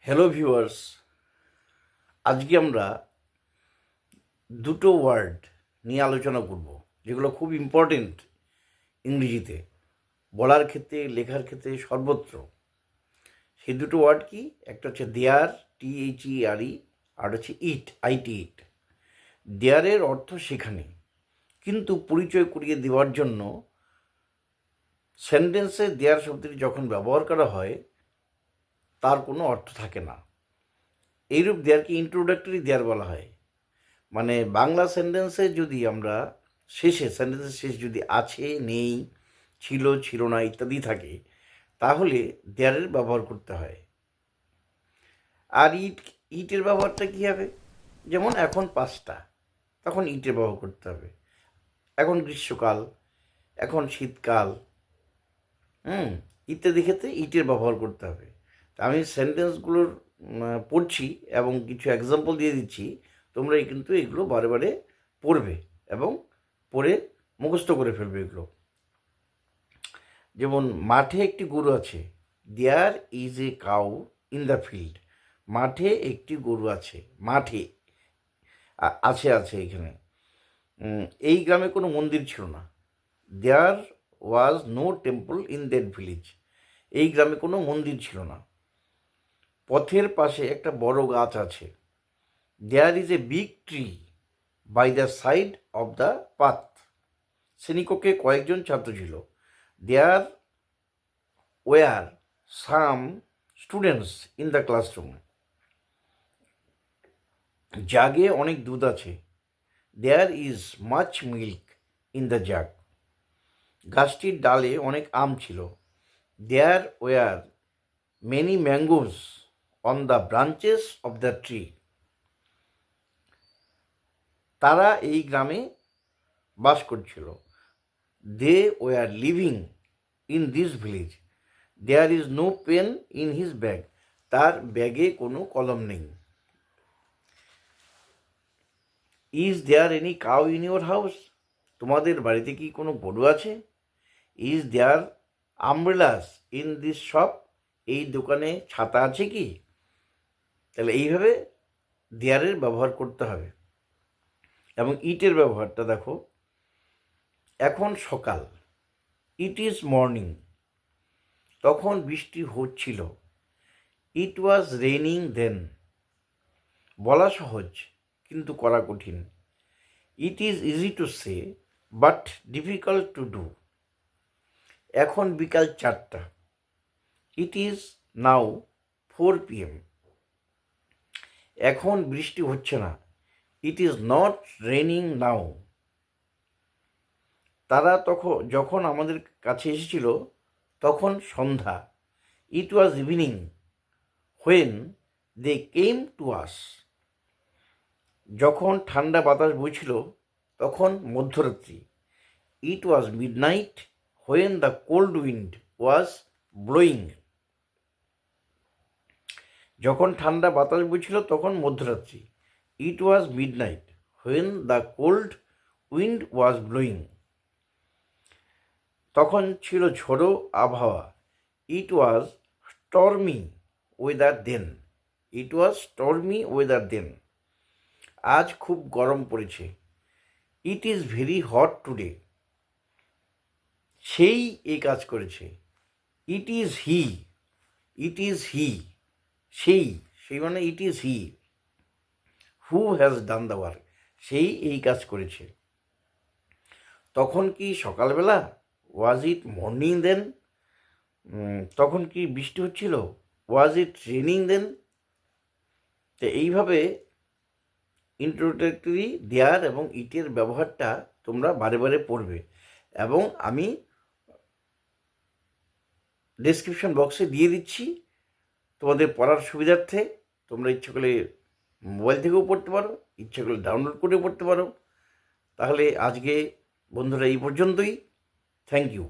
Hello viewers, আজকে আমরা দুটো ওয়ার্ড নিয়ে আলোচনা করব যেগুলো খুব ইম্পর্টেন্ট ইংরেজিতে বলার ক্ষেত্রে, লেখার ক্ষেত্রে, সর্বত্র। সেই দুটো ওয়ার্ড কি? একটা হচ্ছে দেয়ার, THERE, আর হচ্ছে ইট, IT. দেয়ারের অর্থ সেখানে, কিন্তু পরিচয় করিয়ে দেওয়ার জন্য সেন্টেন্সে দেয়ার শব্দটি যখন ব্যবহার করা হয় তার কোনো অর্থ থাকে না। এইরূপ দেয়ারকে ইন্ট্রোডাক্টরি দেয়ার বলা হয়। মানে বাংলা সেন্টেন্সে যদি আমরা সেন্টেন্সের শেষ যদি আছে, নেই, ছিল, ছিল না ইত্যাদি থাকে, তাহলে দেয়ারের ব্যবহার করতে হয়। আর ইটের ব্যবহারটা কী হবে? যেমন এখন 5টা, তখন ইটের ব্যবহার করতে হবে। এখন গ্রীষ্মকাল, এখন শীতকাল, ইত্যাদি ক্ষেত্রে ইটের ব্যবহার করতে হবে। তা আমি সেন্টেন্সগুলোর পড়ছি এবং কিছু এক্সাম্পল দিয়ে দিচ্ছি। তোমরা কিন্তু এগুলো বারে বারে পড়বে এবং পড়ে মুখস্থ করে ফেলবে এগুলো। যেমন মাঠে একটি গরু আছে, there is a cow in the field. মাঠে একটি গরু আছে, মাঠে আছে আছে এখানে। এই গ্রামে কোনো মন্দির ছিল না, there was no temple in that village. এই গ্রামে কোনো মন্দির ছিল না। পথের পাশে একটা বড় গাছ আছে, there is a big tree by the side of the path. শ্রেণীকক্ষে কয়েকজন ছাত্র ছিল, there were some students in the classroom. জাগে অনেক দুধ আছে, there is much milk in the jug. গাছটির ডালে অনেক আম ছিল, there were many mangoes on the branches of the tree. তারা এই গ্রামে বাস করছিল, they were living in this village. There is no pen in his bag. তার ব্যাগে কোনো কলম নেই। Is there any cow in your house? তোমাদের বাড়িতে কি কোনো গরু আছে? Is there umbrellas in this shop? এই দোকানে ছাতা আছে কি? তাহলে এইভাবে দেয়ারের ব্যবহার করতে হবে। এবং ইটের ব্যবহারটা দেখো, এখন সকাল, ইট ইজ মর্নিং। তখন বৃষ্টি হচ্ছিল, ইট ওয়াজ রেইনিং দেন। বলা সহজ কিন্তু করা কঠিন, it is easy to say but difficult to do. এখন বিকাল 4টা, ইট ইজ নাও 4 PM। এখন বৃষ্টি হচ্ছে না, it is not raining now. তারা যখন আমাদের কাছে এসেছিল তখন সন্ধ্যা, it was evening when they came to us. যখন ঠান্ডা বাতাস বইছিল তখন মধ্যরাত্রি, it was midnight when the cold wind was blowing. যখন ঠান্ডা বাতাস বইছিল তখন মধ্যরাত্রি, it was midnight when the cold wind was blowing. তখন ছিল ঝোড়ো আবহাওয়া, it was stormy weather then. It was stormy weather then. আজ খুব গরম পড়েছে, it is very hot today. সেই এই কাজ করেছে, it is he. It is he, সেই, মানে it is he. Who has done the work, সেই এই কাজ করেছে। তখন কি সকালবেলা? ওয়াজ ইট মর্নিং দেন? তখন কি বৃষ্টি হচ্ছিল? ওয়াজ ইট রেনিং দেন? তো এইভাবে ইন্ট্রোডাক্টরি দেয়ার এবং ইটের ব্যবহারটা তোমরা বারে বারে পড়বে। এবং আমি ডেসক্রিপশন বক্সে দিয়ে দিচ্ছি তোমাদের পড়ার সুবিধার্থে। তোমরা ইচ্ছে করলে মোবাইল থেকেও পড়তে পারো, ইচ্ছে করলে ডাউনলোড করে পড়তে পারো। তাহলে আজকে বন্ধুরা এই পর্যন্তই। Thank you.